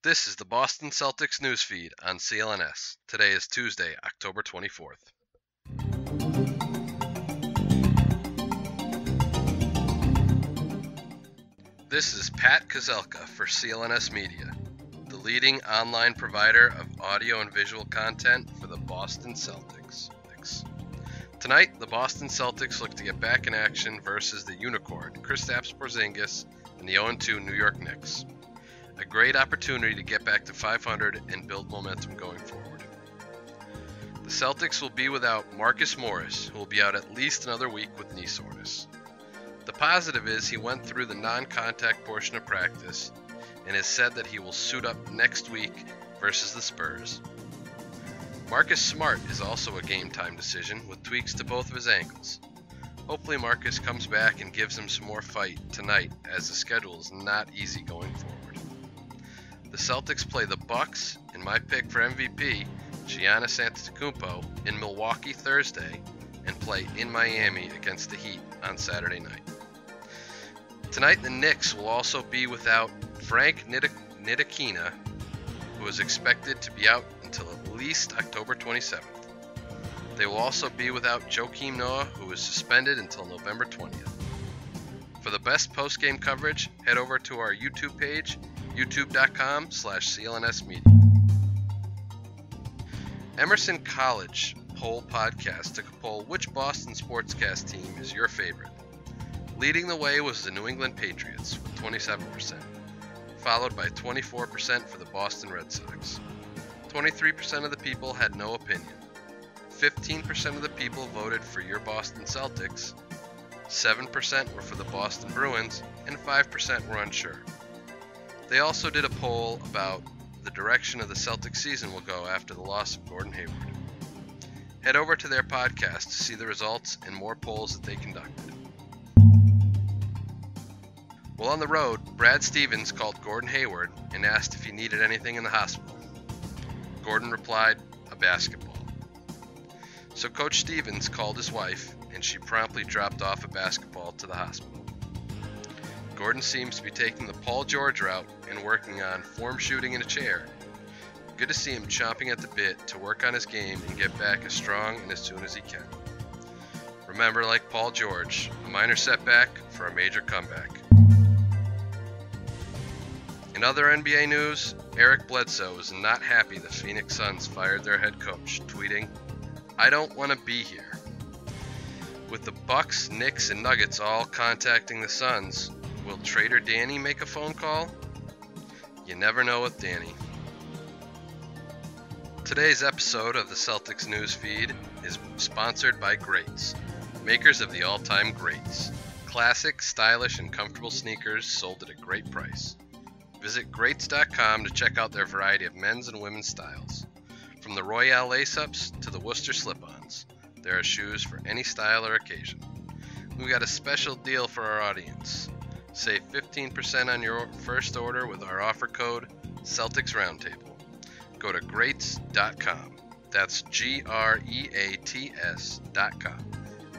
This is the Boston Celtics newsfeed on CLNS. Today is Tuesday, October 24th. This is Pat Kozelka for CLNS Media, the leading online provider of audio and visual content for the Boston Celtics. Tonight, the Boston Celtics look to get back in action versus the Unicorn, Kristaps Porzingis, and the 0-2 New York Knicks. A great opportunity to get back to 500 and build momentum going forward. The Celtics will be without Marcus Morris, who will be out at least another week with knee soreness. The positive is he went through the non-contact portion of practice and has said that he will suit up next week versus the Spurs. Marcus Smart is also a game-time decision with tweaks to both of his ankles. Hopefully Marcus comes back and gives him some more fight tonight, as the schedule is not easy going forward. The Celtics play the Bucks and my pick for MVP, Giannis Antetokounmpo, in Milwaukee Thursday and play in Miami against the Heat on Saturday night. Tonight the Knicks will also be without Frank Ntilikina, who is expected to be out until at least October 27th. They will also be without Joakim Noah, who is suspended until November 20th. For the best post-game coverage, head over to our YouTube page, youtube.com/CLNSmedia. Emerson College Poll Podcast took a poll which Boston sportscast team is your favorite. Leading the way was the New England Patriots with 27%, followed by 24% for the Boston Red Sox. 23% of the people had no opinion. 15% of the people voted for your Boston Celtics, 7% were for the Boston Bruins, and 5% were unsure. They also did a poll about the direction of the Celtics season will go after the loss of Gordon Hayward. Head over to their podcast to see the results and more polls that they conducted. While on the road, Brad Stevens called Gordon Hayward and asked if he needed anything in the hospital. Gordon replied, "A basketball." So Coach Stevens called his wife, and she promptly dropped off a basketball to the hospital. Gordon seems to be taking the Paul George route and working on form shooting in a chair. Good to see him chomping at the bit to work on his game and get back as strong and as soon as he can. Remember, like Paul George, a minor setback for a major comeback. In other NBA news, Eric Bledsoe is not happy the Phoenix Suns fired their head coach, tweeting, "I don't want to be here." With the Bucks, Knicks, and Nuggets all contacting the Suns, will trader Danny make a phone call? You never know with Danny. Today's episode of the Celtics news feed is sponsored by Greats, makers of the all-time greats. Classic, stylish, and comfortable sneakers sold at a great price. Visit Greats.com to check out their variety of men's and women's styles. From the Royale lace-ups to the Worcester slip-ons, there are shoes for any style or occasion. We've got a special deal for our audience. Save 15% on your first order with our offer code Celtics Roundtable. Go to Greats.com. That's GREATS.com.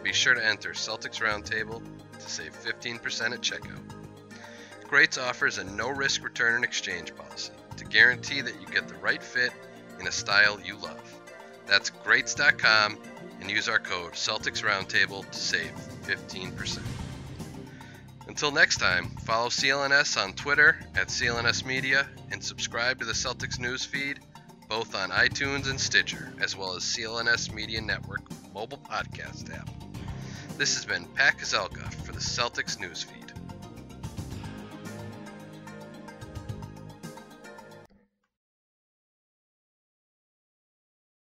Be sure to enter Celtics Roundtable to save 15% at checkout. Greats offers a no-risk return and exchange policy to guarantee that you get the right fit in a style you love. That's Greats.com and use our code Celtics Roundtable to save 15%. Until next time, follow CLNS on Twitter at CLNS Media and subscribe to the Celtics news feed both on iTunes and Stitcher, as well as CLNS Media Network mobile podcast app. This has been Pat Kozelka for the Celtics news feed.